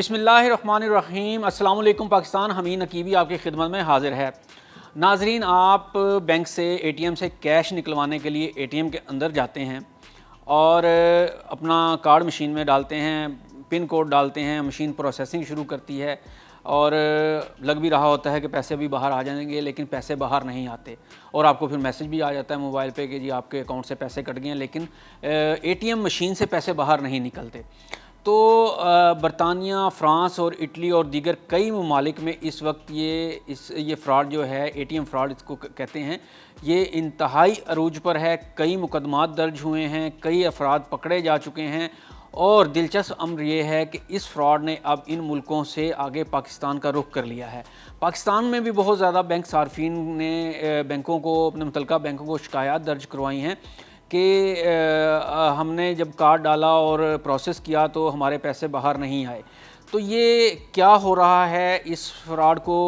بسم اللہ الرحمن الرحیم۔ السلام علیکم پاکستان، حمید نقیبی آپ کی خدمت میں حاضر ہے۔ ناظرین، آپ بینک سے اے ٹی ایم سے کیش نکلوانے کے لیے اے ٹی ایم کے اندر جاتے ہیں اور اپنا کارڈ مشین میں ڈالتے ہیں، پن کوڈ ڈالتے ہیں، مشین پروسیسنگ شروع کرتی ہے اور لگ بھی رہا ہوتا ہے کہ پیسے بھی باہر آ جائیں گے، لیکن پیسے باہر نہیں آتے اور آپ کو پھر میسج بھی آ جاتا ہے موبائل پہ کہ جی آپ کے اکاؤنٹ سے پیسے کٹ گئے ہیں، لیکن اے ٹی ایم مشین سے پیسے باہر نہیں نکلتے۔ تو برطانیہ، فرانس اور اٹلی اور دیگر کئی ممالک میں اس وقت یہ فراڈ جو ہے، اے ٹی ایم فراڈ اس کو کہتے ہیں، یہ انتہائی عروج پر ہے۔ کئی مقدمات درج ہوئے ہیں، کئی افراد پکڑے جا چکے ہیں اور دلچسپ امر یہ ہے کہ اس فراڈ نے اب ان ملکوں سے آگے پاکستان کا رخ کر لیا ہے۔ پاکستان میں بھی بہت زیادہ بینک صارفین نے بینکوں کو، اپنے متعلقہ بینکوں کو شکایات درج کروائی ہیں کہ ہم نے جب کارڈ ڈالا اور پروسیس کیا تو ہمارے پیسے باہر نہیں آئے۔ تو یہ کیا ہو رہا ہے؟ اس فراڈ کو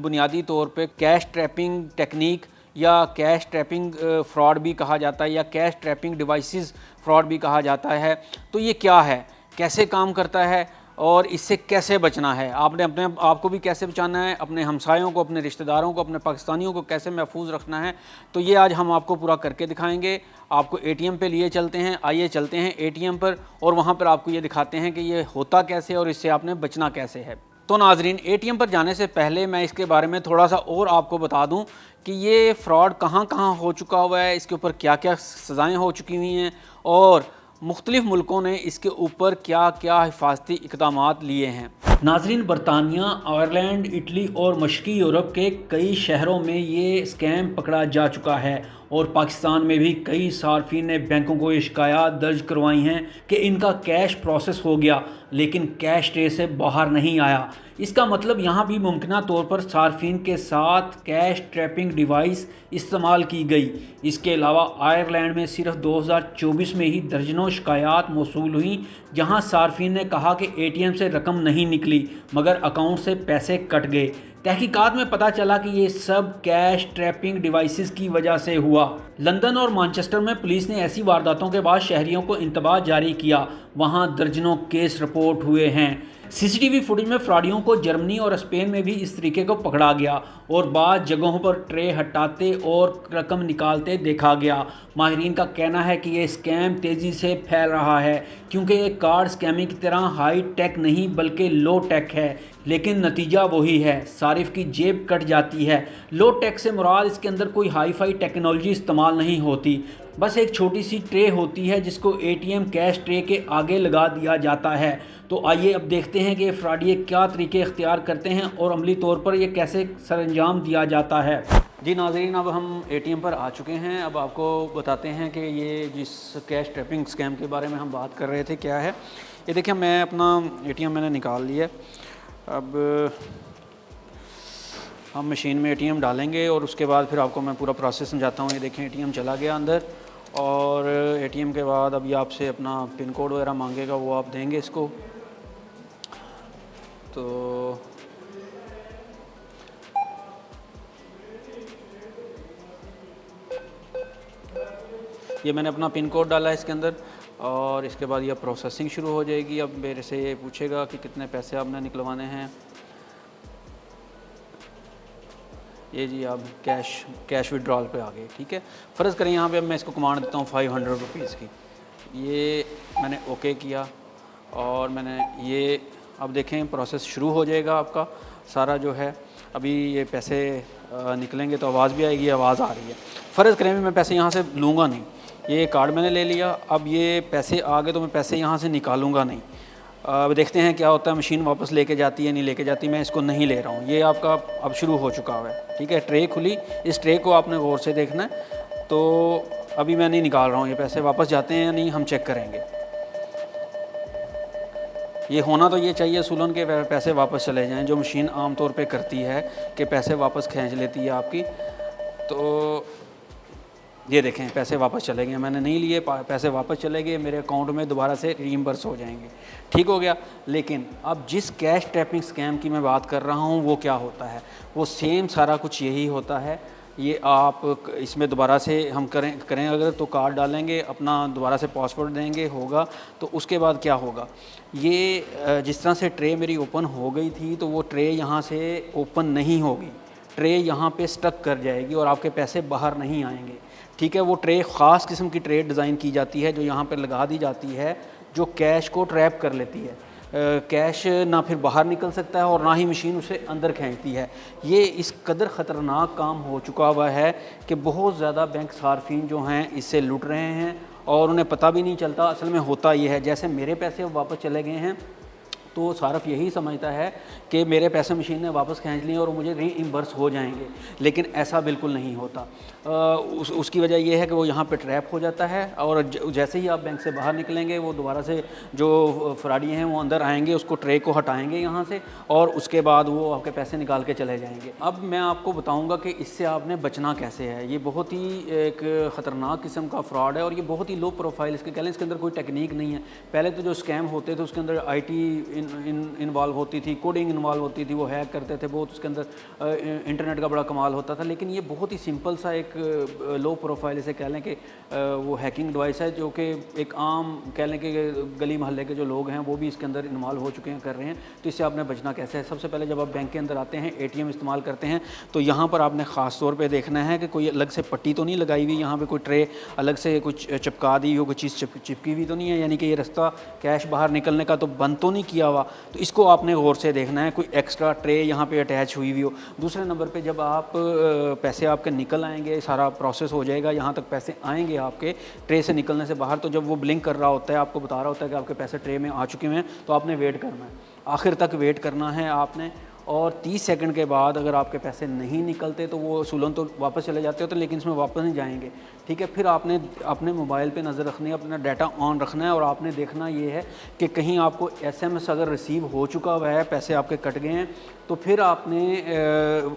بنیادی طور پہ کیش ٹریپنگ ٹیکنیک یا کیش ٹریپنگ فراڈ بھی کہا جاتا ہے یا کیش ٹریپنگ ڈیوائسز فراڈ بھی کہا جاتا ہے۔ تو یہ کیا ہے، کیسے کام کرتا ہے اور اس سے کیسے بچنا ہے؟ آپ نے اپنے آپ کو بھی کیسے بچانا ہے، اپنے ہمسایوں کو، اپنے رشتہ داروں کو، اپنے پاکستانیوں کو کیسے محفوظ رکھنا ہے؟ تو یہ آج ہم آپ کو پورا کر کے دکھائیں گے۔ آپ کو اے ٹی ایم پہ لیے چلتے ہیں، آئیے چلتے ہیں اے ٹی ایم پر اور وہاں پر آپ کو یہ دکھاتے ہیں کہ یہ ہوتا کیسے اور اس سے آپ نے بچنا کیسے ہے۔ تو ناظرین، اے ٹی ایم پر جانے سے پہلے میں اس کے بارے میں تھوڑا سا اور آپ کو بتا دوں کہ یہ فراڈ کہاں کہاں ہو چکا ہوا ہے، اس کے اوپر کیا کیا سزائیں ہو چکی ہوئی ہیں اور مختلف ملکوں نے اس کے اوپر کیا کیا حفاظتی اقدامات لیے ہیں۔ ناظرین، برطانیہ، آئرلینڈ، اٹلی اور مشرقی یورپ کے کئی شہروں میں یہ اسکیم پکڑا جا چکا ہے اور پاکستان میں بھی کئی صارفین نے بینکوں کو یہ شکایات درج کروائی ہیں کہ ان کا کیش پروسیس ہو گیا لیکن کیش ٹرے سے باہر نہیں آیا۔ اس کا مطلب یہاں بھی ممکنہ طور پر صارفین کے ساتھ کیش ٹریپنگ ڈیوائس استعمال کی گئی۔ اس کے علاوہ آئرلینڈ میں صرف 2024 میں ہی درجنوں شکایات موصول ہوئیں جہاں صارفین نے کہا کہ اے ٹی ایم سے رقم نہیں نکلی مگر اکاؤنٹ سے پیسے کٹ گئے۔ تحقیقات میں پتہ چلا کہ یہ سب کیش ٹریپنگ ڈیوائسز کی وجہ سے ہوا۔ لندن اور مانچسٹر میں پولیس نے ایسی وارداتوں کے بعد شہریوں کو انتباہ جاری کیا، وہاں درجنوں کیس رپورٹ ہوئے ہیں۔ سی سی ٹی وی فوٹیج میں فراڈیوں کو جرمنی اور اسپین میں بھی اس طریقے کو پکڑا گیا اور بعض جگہوں پر ٹرے ہٹاتے اور رقم نکالتے دیکھا گیا۔ ماہرین کا کہنا ہے کہ یہ اسکیم تیزی سے پھیل رہا ہے کیونکہ یہ کارڈ اسکیمنگ کی طرح ہائی ٹیک نہیں بلکہ لو ٹیک ہے، لیکن نتیجہ وہی ہے، صارف کی جیب کٹ جاتی ہے۔ لو ٹیک سے مراد اس کے اندر کوئی ہائی فائی ٹیکنالوجی استعمال نہیں ہوتی، بس ایک چھوٹی سی ٹرے ہوتی ہے جس کو A T M cash tray کے آگے لگا دیا جاتا ہے۔ تو آئیے اب دیکھتے ہیں کہ فراڈی کیا طریقے اختیار کرتے ہیں اور عملی طور پر یہ کیسے سر انجام دیا جاتا ہے۔ جی ناظرین، اب ہم اے ٹی ایم پر آ چکے ہیں۔ اب آپ کو بتاتے ہیں کہ یہ جس کیش ٹریپنگ اسکیم کے بارے میں ہم بات کر رہے تھے کیا ہے۔ یہ دیکھیں، میں اپنا اے ٹی ایم میں نے نکال لیا۔ اب ہم مشین میں اے ٹی ایم ڈالیں گے اور اس کے بعد پھر آپ کو میں پورا پروسیس سمجھاتا ہوں۔ یہ دیکھیں، اے ٹی ایم چلا گیا اندر اور اے ٹی ایم کے بعد اب یہ آپ سے اپنا پن کوڈ وغیرہ مانگے گا، وہ آپ دیں گے اس کو۔ تو یہ میں نے اپنا پن کوڈ ڈالا ہے اس کے اندر اور اس کے بعد یہ پروسیسنگ شروع ہو جائے گی۔ اب میرے سے یہ پوچھے گا کہ کتنے پیسے آپ نے نکلوانے ہیں۔ یہ جی آپ کیش وڈرال پہ آ گئے، ٹھیک ہے۔ فرض کریں یہاں پہ اب میں اس کو کمانڈ دیتا ہوں 500 روپیز کی۔ یہ میں نے اوکے کیا اور میں نے یہ اب دیکھیں پروسیس شروع ہو جائے گا آپ کا سارا جو ہے۔ ابھی یہ پیسے نکلیں گے تو آواز بھی آئے گی، آواز آ رہی ہے۔ فرض کریں میں پیسے یہاں سے لوں گا نہیں، یہ کارڈ میں نے لے لیا، اب یہ پیسے آ گئے تو میں پیسے یہاں سے نکالوں گا نہیں۔ اب دیکھتے ہیں کیا ہوتا ہے، مشین واپس لے کے جاتی ہے نہیں لے کے جاتی۔ میں اس کو نہیں لے رہا ہوں، یہ آپ کا اب شروع ہو چکا ہوا ہے، ٹھیک ہے۔ ٹرے کھلی، اس ٹرے کو آپ نے غور سے دیکھنا ہے۔ تو ابھی میں نہیں نکال رہا ہوں، یہ پیسے واپس جاتے ہیں یا نہیں ہم چیک کریں گے۔ یہ ہونا تو یہ چاہیے اصولاً کہ پیسے واپس چلے جائیں، جو مشین عام طور پہ کرتی ہے کہ پیسے واپس کھینچ لیتی ہے آپ کی۔ تو یہ دیکھیں پیسے واپس چلے گئے، میں نے نہیں لیے، پیسے واپس چلے گئے، میرے اکاؤنٹ میں دوبارہ سے ریمبرس ہو جائیں گے، ٹھیک ہو گیا۔ لیکن اب جس کیش ٹریپنگ اسکیم کی میں بات کر رہا ہوں وہ کیا ہوتا ہے، وہ سیم سارا کچھ یہی ہوتا ہے۔ یہ آپ اس میں دوبارہ سے ہم کریں اگر تو کارڈ ڈالیں گے، اپنا دوبارہ سے پاسورڈ دیں گے، ہوگا تو اس کے بعد کیا ہوگا، یہ جس طرح سے ٹرے میری اوپن ہو گئی تھی تو وہ ٹرے یہاں سے اوپن نہیں ہوگی، ٹرے یہاں پہ سٹک کر جائے گی اور آپ کے پیسے باہر نہیں آئیں گے، ٹھیک ہے۔ وہ ٹرے خاص قسم کی ٹرے ڈیزائن کی جاتی ہے جو یہاں پہ لگا دی جاتی ہے، جو کیش کو ٹریپ کر لیتی ہے، کیش نہ پھر باہر نکل سکتا ہے اور نہ ہی مشین اسے اندر کھینچتی ہے۔ یہ اس قدر خطرناک کام ہو چکا ہوا ہے کہ بہت زیادہ بینک صارفین جو ہیں اس سے لٹ رہے ہیں اور انہیں پتہ بھی نہیں چلتا۔ اصل میں ہوتا یہ ہے، جیسے میرے پیسے واپس چلے گئے ہیں تو صارف یہی سمجھتا ہے کہ میرے پیسے مشین نے واپس کھینچ لیے اور مجھے ری ایمبرس ہو جائیں گے، لیکن ایسا بالکل نہیں ہوتا۔ اس کی وجہ یہ ہے کہ وہ یہاں پہ ٹریپ ہو جاتا ہے اور جیسے ہی آپ بینک سے باہر نکلیں گے وہ دوبارہ سے جو فراڈی ہیں وہ اندر آئیں گے، اس کو ٹرے کو ہٹائیں گے یہاں سے اور اس کے بعد وہ آپ کے پیسے نکال کے چلے جائیں گے۔ اب میں آپ کو بتاؤں گا کہ اس سے آپ نے بچنا کیسے ہے۔ یہ بہت ہی ایک خطرناک قسم کا فراڈ ہے اور یہ بہت ہی لو پروفائل، اس کے کہہ لیں اس کے اندر کوئی ٹیکنیک نہیں ہے۔ پہلے تو جو اسکیم ہوتے تھے اس کے اندر آئی ٹی انوالو ہوتی تھی، کوڈنگ انوالو ہوتی تھی، وہ ہیک کرتے تھے بہت، اس کے اندر انٹرنیٹ کا بڑا کمال ہوتا تھا، لیکن یہ بہت ہی سمپل سا ایک لو پروفائل اسے کہہ لیں کہ وہ ہیکنگ ڈیوائس ہے جو کہ ایک عام کہہ لیں کہ گلی محلے کے جو لوگ ہیں وہ بھی اس کے اندر انوالو ہو چکے ہیں، کر رہے ہیں۔ تو اس سے آپ نے بچنا کیسے ہے؟ سب سے پہلے جب آپ بینک کے اندر آتے ہیں، اے ٹی ایم استعمال کرتے ہیں تو یہاں پر آپ نے خاص طور پہ دیکھنا ہے کہ کوئی الگ سے پٹی تو نہیں لگائی ہوئی، یہاں پہ کوئی ٹرے الگ سے کچھ چپکا دی ہو، کوئی چیز چپکی ہوئی تو نہیں ہے، یعنی کہ یہ رستہ کیش باہر نکلنے کا تو بند تو نہیں کیا ہوا، تو اس کو آپ نے غور سے دیکھنا ہے، کوئی ایکسٹرا ٹرے یہاں پہ اٹیچ ہوئی ہوئی ہو۔ دوسرے نمبر پہ جب آپ پیسے آپ کے نکل آئیں گے، سارا پروسیس ہو جائے گا، یہاں تک پیسے آئیں گے آپ کے ٹرے سے نکلنے سے باہر، تو جب وہ بلنک کر رہا ہوتا ہے، آپ کو بتا رہا ہوتا ہے کہ آپ کے پیسے ٹرے میں آ چکے ہیں، تو آپ نے ویٹ کرنا ہے، آخر تک ویٹ کرنا ہے آپ نے، اور 30 سیکنڈ کے بعد اگر آپ کے پیسے نہیں نکلتے تو وہ اصولاً تو واپس چلے جاتے ہوتے ہیں لیکن اس میں واپس نہیں جائیں گے، ٹھیک ہے۔ پھر آپ نے اپنے موبائل پہ نظر رکھنی ہے، اپنا ڈیٹا آن رکھنا ہے اور آپ نے دیکھنا یہ ہے کہ کہیں آپ کو ایس ایم ایس اگر ریسیو ہو چکا ہوا ہے، پیسے آپ کے کٹ گئے ہیں، تو پھر آپ نے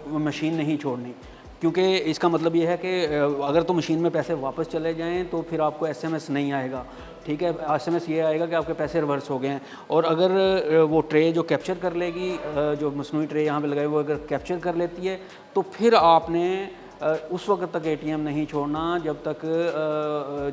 مشین نہیں چھوڑنی، کیونکہ اس کا مطلب یہ ہے کہ اگر تو مشین میں پیسے واپس چلے جائیں تو پھر آپ کو ایس ایم ایس نہیں آئے گا، ٹھیک ہے۔ ایس ایم ایس یہ آئے گا کہ آپ کے پیسے ریورس ہو گئے ہیں، اور اگر وہ ٹرے جو کیپچر کر لے گی، جو مصنوعی ٹرے یہاں پہ لگائے وہ اگر کیپچر کر لیتی ہے تو پھر آپ نے اس وقت تک اے ٹی ایم نہیں چھوڑنا جب تک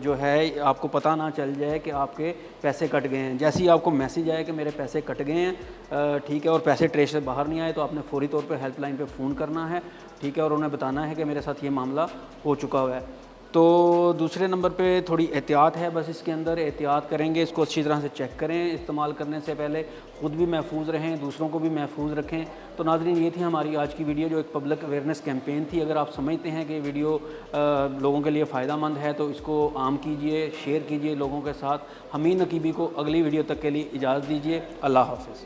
جو ہے آپ کو پتہ نہ چل جائے کہ آپ کے پیسے کٹ گئے ہیں۔ جیسے ہی آپ کو میسیج آئے کہ میرے پیسے کٹ گئے ہیں، ٹھیک ہے، اور پیسے ٹرے سے باہر نہیں آئے، تو آپ نے فوری طور پہ ہیلپ لائن پہ فون کرنا ہے، ٹھیک ہے، اور انہیں بتانا ہے کہ میرے ساتھ یہ معاملہ ہو چکا ہوا ہے۔ تو دوسرے نمبر پہ تھوڑی احتیاط ہے، بس اس کے اندر احتیاط کریں گے، اس کو اچھی طرح سے چیک کریں استعمال کرنے سے پہلے، خود بھی محفوظ رہیں، دوسروں کو بھی محفوظ رکھیں۔ تو ناظرین، یہ تھی ہماری آج کی ویڈیو جو ایک پبلک اویئرنیس کیمپین تھی۔ اگر آپ سمجھتے ہیں کہ ویڈیو لوگوں کے لیے فائدہ مند ہے تو اس کو عام کیجئے، شیئر کیجئے لوگوں کے ساتھ۔ حمید نقیبی کو اگلی ویڈیو تک کے لیے اجازت دیجیے۔ اللہ حافظ۔